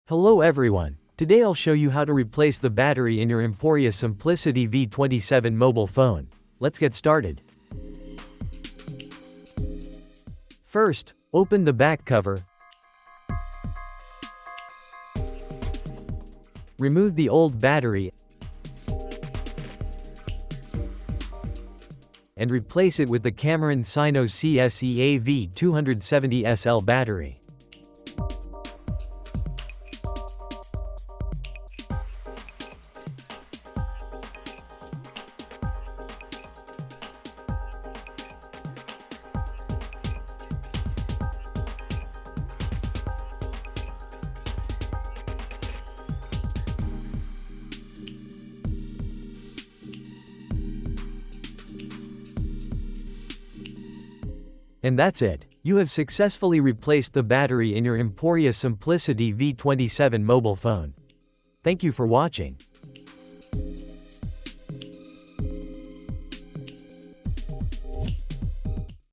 Hello everyone, today I'll show you how to replace the battery in your Emporia Simplicity V27 mobile phone. Let's get started. First, open the back cover. Remove the old battery and replace it with the Cameron Sino CS-EAV270SL battery. And that's it. You have successfully replaced the battery in your Emporia Simplicity V27 mobile phone. Thank you for watching.